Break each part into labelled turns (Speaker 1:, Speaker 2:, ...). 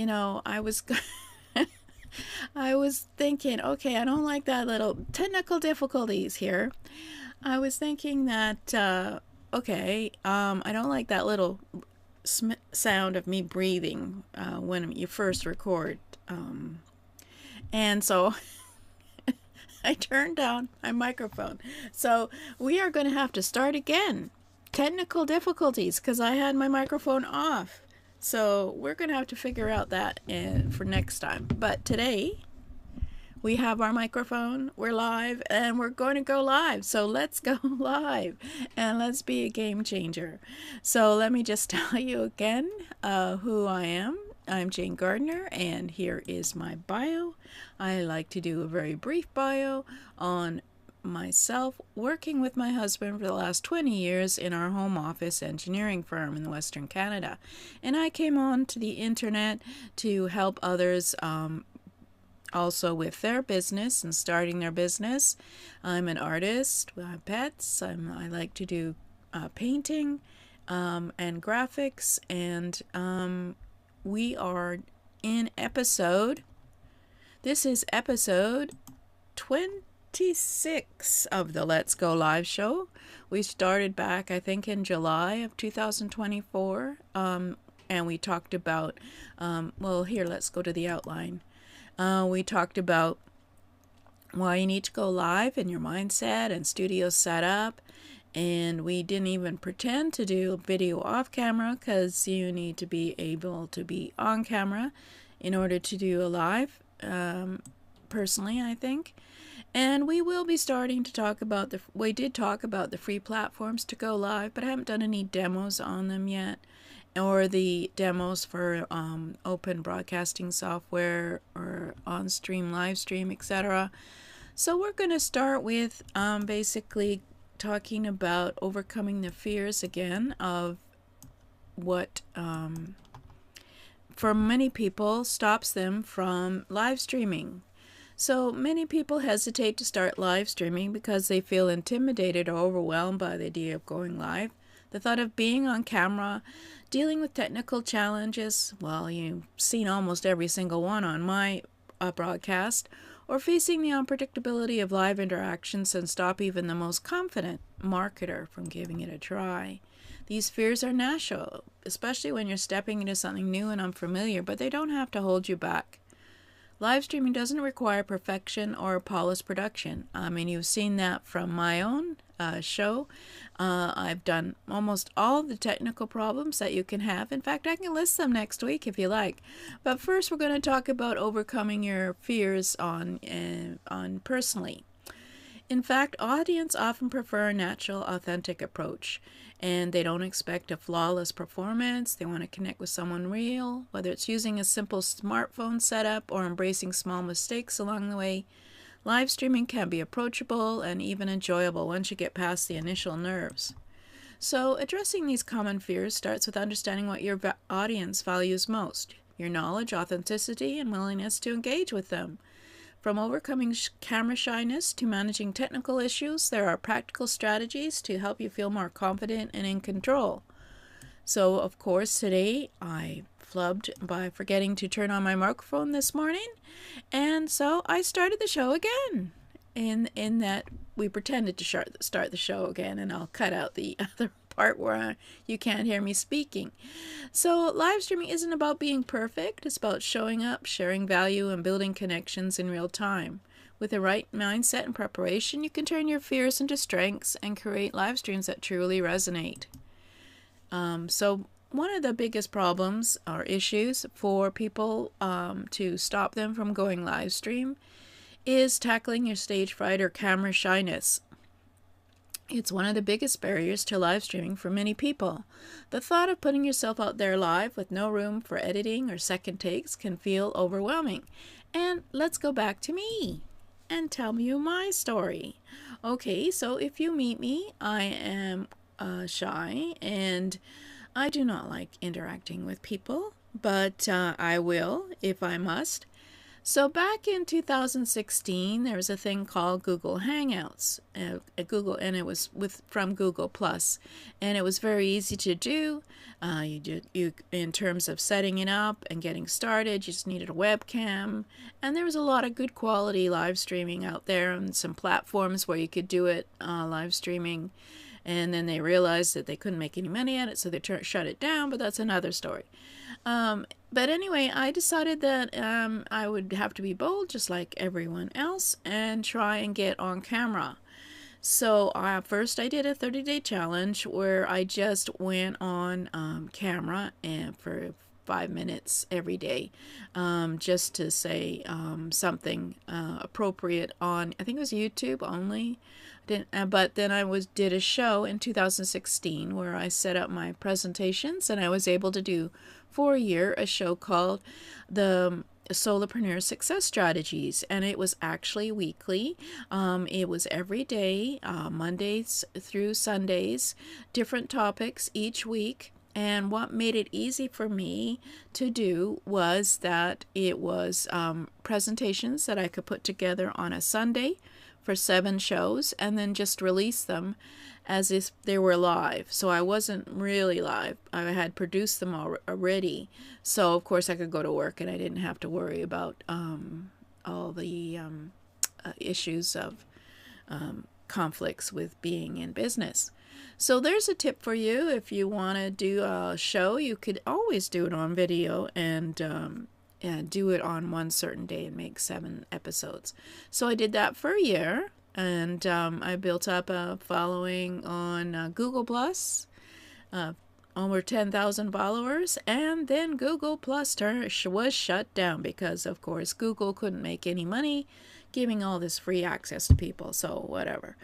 Speaker 1: I was I was thinking, okay, I don't like that little technical difficulties here. I was thinking that okay, I don't like that little sound of me breathing when you first record. And so I turned down my microphone. So we are going to have to start again. Technical difficulties because I had my microphone off. So we're going to have to figure out that for next time. But today we have our microphone, we're live, and we're going to go live. So let's go live and let's be a game changer. So let me just tell you again who I am. I'm Jane-Gardner, and here is my bio. I like to do a very brief bio on myself, working with my husband for the last 20 years in our home office engineering firm in Western Canada. And I came on to the internet to help others also with their business and starting their business. I'm an artist with pets. I like to do painting and graphics, and we are in this is episode 26 of the Let's Go Live show. We started back, I think, in July of 2024, and we talked about, well, here, let's go to the outline. We talked about why you need to go live and your mindset and studio setup. And we didn't even pretend to do video off camera because you need to be able to be on camera in order to do a live, personally, I think. And we will be starting to talk about we did talk about the free platforms to go live, but I haven't done any demos on them yet, or the demos for open broadcasting software or on-stream, live stream, etc. So we're going to start with basically talking about overcoming the fears again of what for many people stops them from live streaming. So many people hesitate to start live streaming because they feel intimidated or overwhelmed by the idea of going live. The thought of being on camera, dealing with technical challenges, well, you've seen almost every single one on my broadcast, or facing the unpredictability of live interactions and stop even the most confident marketer from giving it a try. These fears are natural, especially when you're stepping into something new and unfamiliar, but they don't have to hold you back. Live streaming doesn't require perfection or polished production. I mean, you've seen that from my own show. I've done almost all the technical problems that you can have. In fact, I can list them next week if you like. But first, we're going to talk about overcoming your fears on personally. In fact, audience often prefer a natural, authentic approach, and they don't expect a flawless performance. They want to connect with someone real, whether it's using a simple smartphone setup or embracing small mistakes along the way. Live streaming can be approachable and even enjoyable once you get past the initial nerves. So, addressing these common fears starts with understanding what your audience values most: your knowledge, authenticity, and willingness to engage with them. From overcoming camera shyness to managing technical issues, there are practical strategies to help you feel more confident and in control. So, of course, today I flubbed by forgetting to turn on my microphone this morning, and so I started the show again. In that we pretended to start the show again, and I'll cut out the other part where you can't hear me speaking. So live streaming isn't about being perfect. It's about showing up, sharing value, and building connections in real time. With the right mindset and preparation, you can turn your fears into strengths and create live streams that truly resonate. So one of the biggest problems or issues for people to stop them from going live stream is tackling your stage fright or camera shyness. It's one of the biggest barriers to live streaming for many people. The thought of putting yourself out there live with no room for editing or second takes can feel overwhelming. And let's go back to me and tell you my story. Okay, so if you meet me, I am shy and I do not like interacting with people, but I will if I must. So back in 2016, there was a thing called Google Hangouts at Google, and it was from Google Plus, and it was very easy to do. You in terms of setting it up and getting started, you just needed a webcam, and there was a lot of good quality live streaming out there, and some platforms where you could do it live streaming. And then they realized that they couldn't make any money at it, so they shut it down, but that's another story. But anyway, I decided that I would have to be bold, just like everyone else, and try and get on camera. So first I did a 30-day challenge where I just went on camera and for 5 minutes every day, just to say something appropriate on, I think it was YouTube only. But then I did a show in 2016 where I set up my presentations, and I was able to do for a year a show called the Solopreneur Success Strategies, and it was actually weekly. It was every day, Mondays through Sundays, different topics each week. And what made it easy for me to do was that it was presentations that I could put together on a Sunday for 7 shows and then just release them as if they were live. So I wasn't really live. I had produced them already. So of course I could go to work and I didn't have to worry about all the issues of conflicts with being in business. So there's a tip for you. If you want to do a show, you could always do it on video and do it on one certain day and make 7 episodes. So I did that for a year, and I built up a following on Google Plus, over 10,000 followers, and then Google Plus was shut down because, of course, Google couldn't make any money giving all this free access to people. So whatever.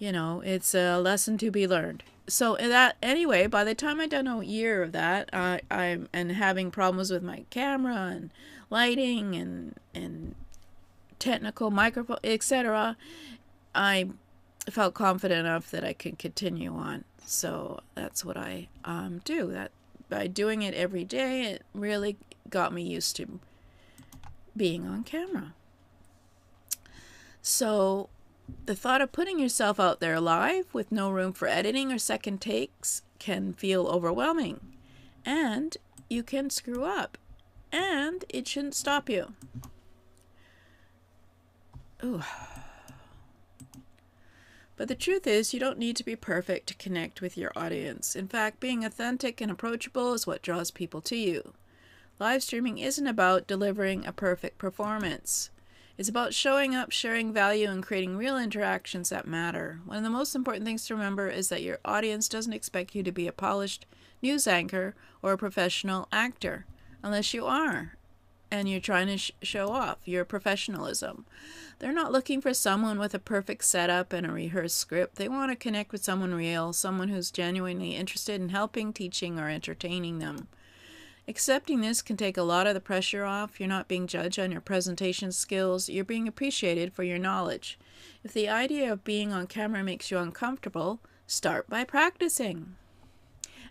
Speaker 1: You know, it's a lesson to be learned. So that anyway, by the time I'd done a year of that, I'm having problems with my camera and lighting and technical microphone, etc. I felt confident enough that I could continue on. So that's what I do. That by doing it every day, it really got me used to being on camera. So the thought of putting yourself out there live with no room for editing or second takes can feel overwhelming, and you can screw up, and it shouldn't stop you. Ooh. But the truth is, you don't need to be perfect to connect with your audience. In fact, being authentic and approachable is what draws people to you. Live streaming isn't about delivering a perfect performance. It's about showing up, sharing value, and creating real interactions that matter. One of the most important things to remember is that your audience doesn't expect you to be a polished news anchor or a professional actor, unless you are, and you're trying to show off your professionalism. They're not looking for someone with a perfect setup and a rehearsed script. They want to connect with someone real, someone who's genuinely interested in helping, teaching, or entertaining them. Accepting this can take a lot of the pressure off. You're not being judged on your presentation skills. You're being appreciated for your knowledge. If the idea of being on camera makes you uncomfortable, start by practicing.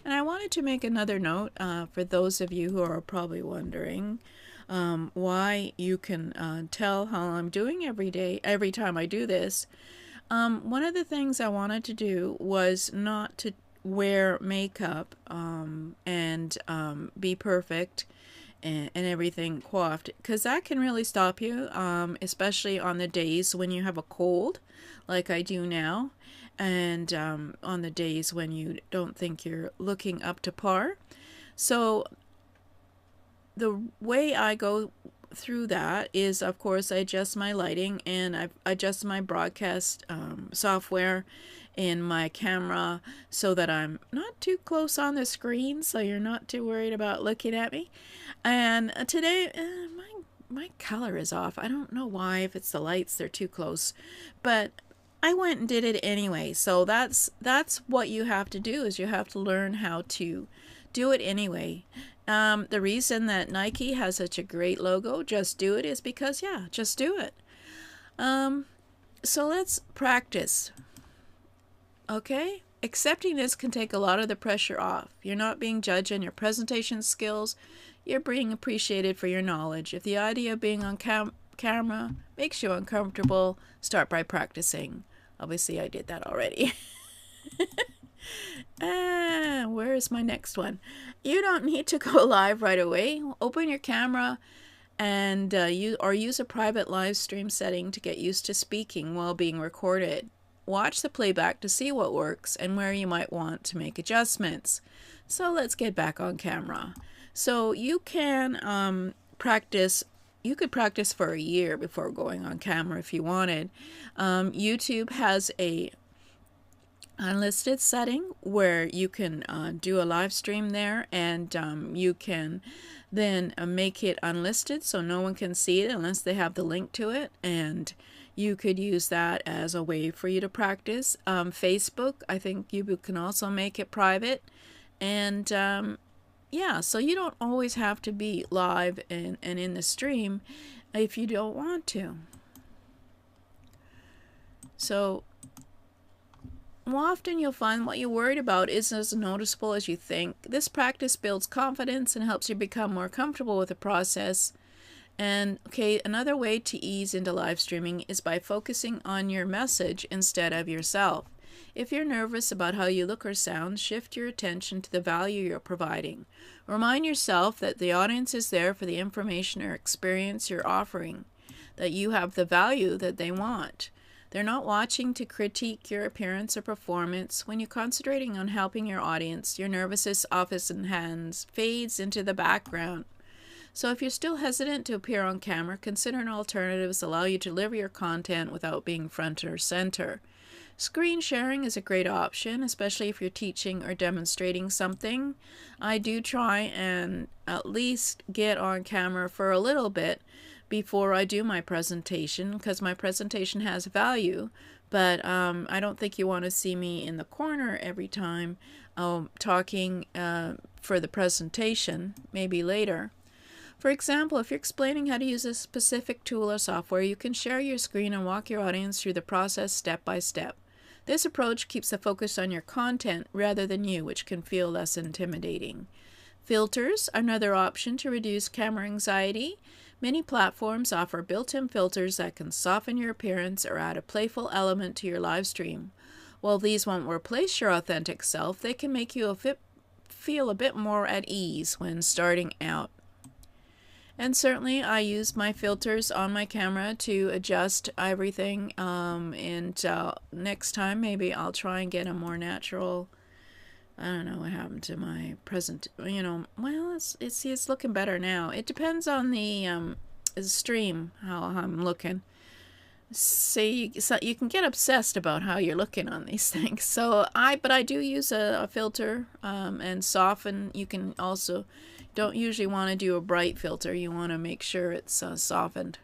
Speaker 1: And I wanted to make another note for those of you who are probably wondering why you can tell how I'm doing every time I do this. One of the things I wanted to do was not to wear makeup and be perfect and everything coiffed, because that can really stop you, especially on the days when you have a cold like I do now, and on the days when you don't think you're looking up to par. So the way I go through that is, of course, I adjust my lighting and I adjust my broadcast software in my camera so that I'm not too close on the screen, so you're not too worried about looking at me. And today my color is off. I don't know why, if it's the lights, they're too close, but I went and did it anyway. So that's what you have to do, is you have to learn how to do it anyway. The reason that Nike has such a great logo, Just Do It, is because, yeah, just do it. So let's practice. Okay? Accepting this can take a lot of the pressure off. You're not being judged on your presentation skills. You're being appreciated for your knowledge. If the idea of being on camera makes you uncomfortable, start by practicing. Obviously, I did that already. Where is my next one? You don't need to go live right away. Open your camera and use a private live stream setting to get used to speaking while being recorded. Watch the playback to see what works and where you might want to make adjustments. So let's get back on camera. So you can practice. You could practice for a year before going on camera if you wanted. YouTube has a unlisted setting where you can do a live stream there, and you can then make it unlisted so no one can see it unless they have the link to it, and you could use that as a way for you to practice. Facebook, I think you can also make it private, and yeah, so you don't always have to be live and in the stream if you don't want to. So often you'll find what you're worried about isn't as noticeable as you think. This practice builds confidence and helps you become more comfortable with the process. And another way to ease into live streaming is by focusing on your message instead of yourself. If you're nervous about how you look or sound, shift your attention to the value you're providing. Remind yourself that the audience is there for the information or experience you're offering, that you have the value that they want. They're not watching to critique your appearance or performance. When you're concentrating on helping your audience, your nervousness often fades into the background. So if you're still hesitant to appear on camera, consider an alternatives allow you to deliver your content without being front or center. Screen sharing is a great option, especially if you're teaching or demonstrating something. I do try and at least get on camera for a little bit before I do my presentation, because my presentation has value, but I don't think you want to see me in the corner every time talking for the presentation, maybe later. For example, if you're explaining how to use a specific tool or software, you can share your screen and walk your audience through the process step by step. This approach keeps the focus on your content rather than you, which can feel less intimidating. Filters are another option to reduce camera anxiety. Many platforms offer built-in filters that can soften your appearance or add a playful element to your live stream. While these won't replace your authentic self, they can make you feel a bit more at ease when starting out. And certainly I use my filters on my camera to adjust everything, and next time maybe I'll try and get a more natural. I don't know what happened to my present, well, it's looking better now. It depends on the stream, how I'm looking. See, so you can get obsessed about how you're looking on these things. But I do use a filter and soften. You can also, don't usually want to do a bright filter. You want to make sure it's softened.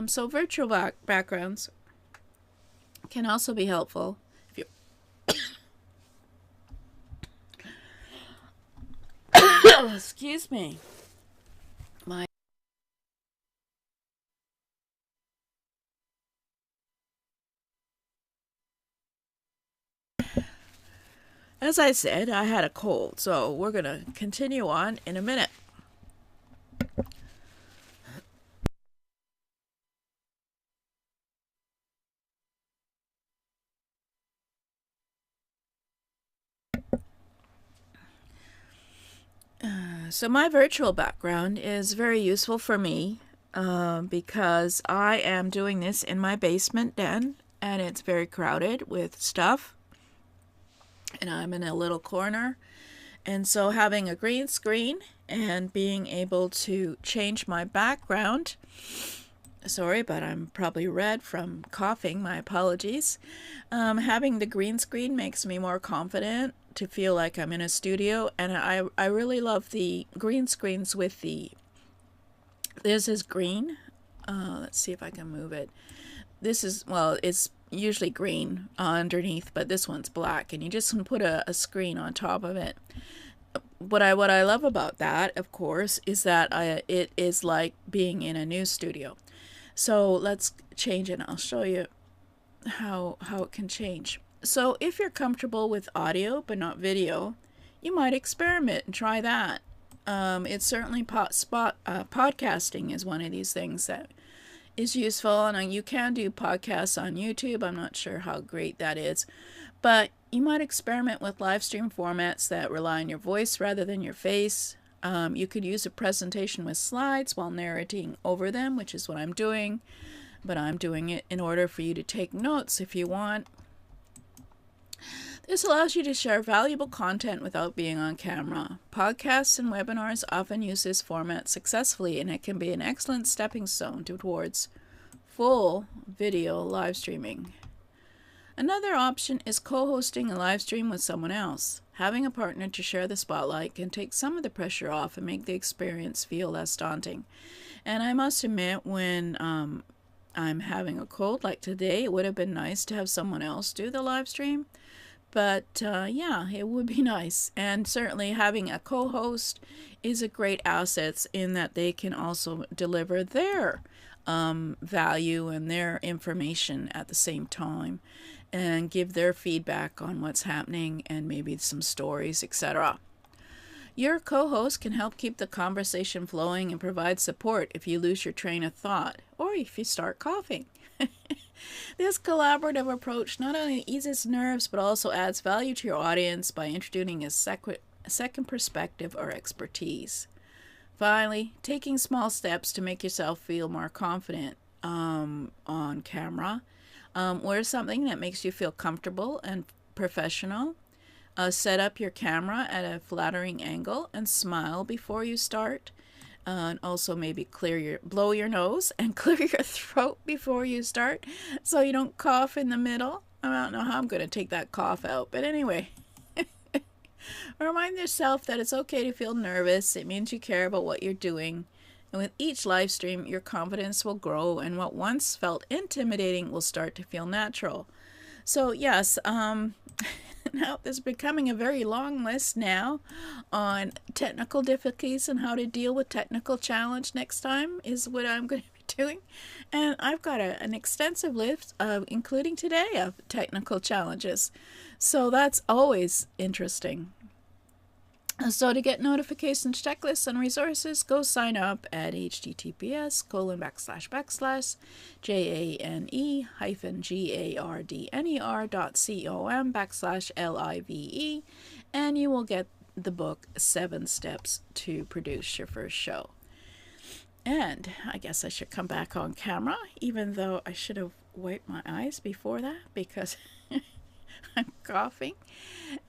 Speaker 1: So virtual backgrounds can also be helpful. If you excuse me. As I said, I had a cold, so we're going to continue on in a minute. So my virtual background is very useful for me because I am doing this in my basement den, and it's very crowded with stuff. And I'm in a little corner, and so having a green screen and being able to change my background, sorry, but I'm probably red from coughing, my apologies. Having the green screen makes me more confident to feel like I'm in a studio, and I really love the green screens with this is green. Let's see if I can move it. This is, well, it's usually green underneath, but this one's black, and you just can put a screen on top of it. What I love about that, of course, is that it is like being in a news studio. So let's change it. I'll show you how it can change. So if you're comfortable with audio but not video, you might experiment and try that. It's certainly podcasting is one of these things that is useful, and you can do podcasts on YouTube. I'm not sure how great that is, but you might experiment with live stream formats that rely on your voice rather than your face. You could use a presentation with slides while narrating over them, which is what I'm doing, but I'm doing it in order for you to take notes if you want. This allows you to share valuable content without being on camera. Podcasts and webinars often use this format successfully, and it can be an excellent stepping stone towards full video live streaming. Another option is co-hosting a live stream with someone else. Having a partner to share the spotlight can take some of the pressure off and make the experience feel less daunting. And I must admit, when I'm having a cold like today, it would have been nice to have someone else do the live stream. But yeah, it would be nice. And certainly having a co-host is a great asset in that they can also deliver their value and their information at the same time and give their feedback on what's happening and maybe some stories, etc. Your co-host can help keep the conversation flowing and provide support if you lose your train of thought or if you start coughing. This collaborative approach not only eases nerves but also adds value to your audience by introducing a second perspective or expertise. Finally, taking small steps to make yourself feel more confident on camera. Wear something that makes you feel comfortable and professional. Set up your camera at a flattering angle and smile before you start. And also maybe blow your nose and clear your throat before you start so you don't cough in the middle. I don't know how I'm going to take that cough out, but anyway. Remind yourself that it's okay to feel nervous. It means you care about what you're doing. And with each live stream, your confidence will grow, and what once felt intimidating will start to feel natural. So yes, now there's becoming a very long list now on technical difficulties and how to deal with technical challenge next time is what I'm going to be doing. And I've got an extensive list including today of technical challenges. So that's always interesting. So to get notifications, checklists, and resources, go sign up at https://jane-gardner.com/live, and you will get the book 7 Steps to Produce Your First Show. And I guess I should come back on camera, even though I should have wiped my eyes before that because I'm coughing.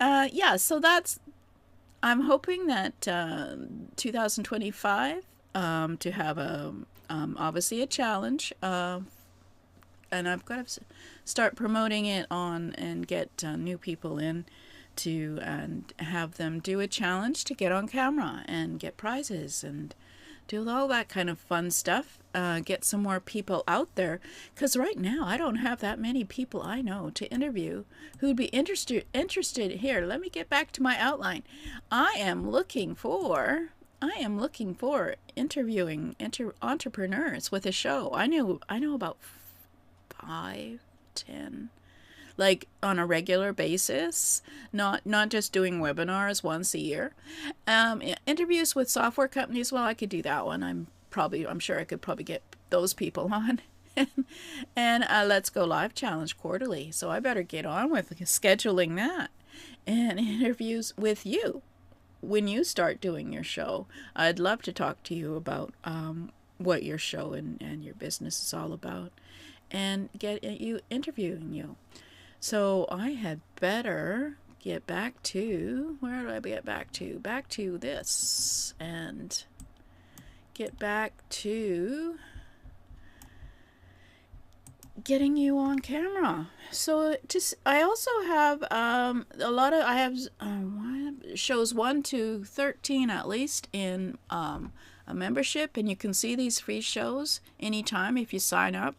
Speaker 1: Yeah, so I'm hoping that 2025 to have obviously a challenge, and I've got to start promoting it on and get new people in to and have them do a challenge to get on camera and get prizes and do all that kind of fun stuff. Get some more people out there, because right now I don't have that many people I know to interview who'd be interested here. Let me get back to my outline. I am looking for interviewing entrepreneurs with a show. I know about 5, 10, like on a regular basis, not just doing webinars once a year. Interviews with software companies, well, I could do that one. I'm sure I could probably get those people on. And Let's Go Live Challenge quarterly. So I better get on with scheduling that and interviews with you when you start doing your show. I'd love to talk to you about what your show and your business is all about and get you interviewing you. So I had better get back to, where do I get back to? Back to this and get back to getting you on camera. So I also have shows 1 to 13 at least in a membership, and you can see these free shows anytime if you sign up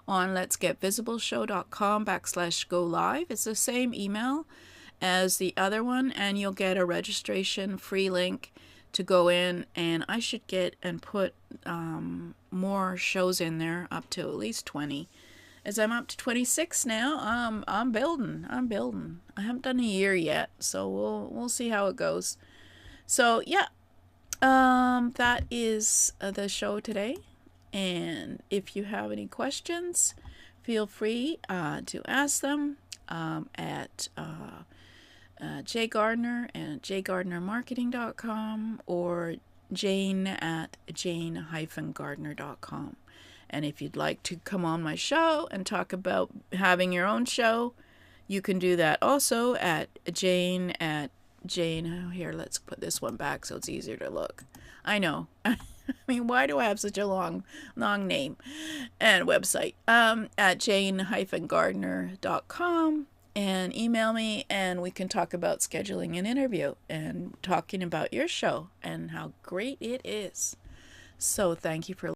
Speaker 1: on letsgetvisibleshow.com/go live. It's the same email as the other one, and you'll get a registration free link to go in, and I should get and put more shows in there, up to at least 20. As I'm up to 26 now, I'm building. I haven't done a year yet, so we'll see how it goes. So yeah, that is the show today. And if you have any questions, feel free to ask them at jane-gardner at jane-gardnermarketing.com or Jane at jane-gardner.com. And if you'd like to come on my show and talk about having your own show, you can do that also at Jane. Oh, here, let's put this one back so it's easier to look. I know. I mean, why do I have such a long name and website? At jane-gardner.com, and email me, and we can talk about scheduling an interview and talking about your show and how great it is. So thank you for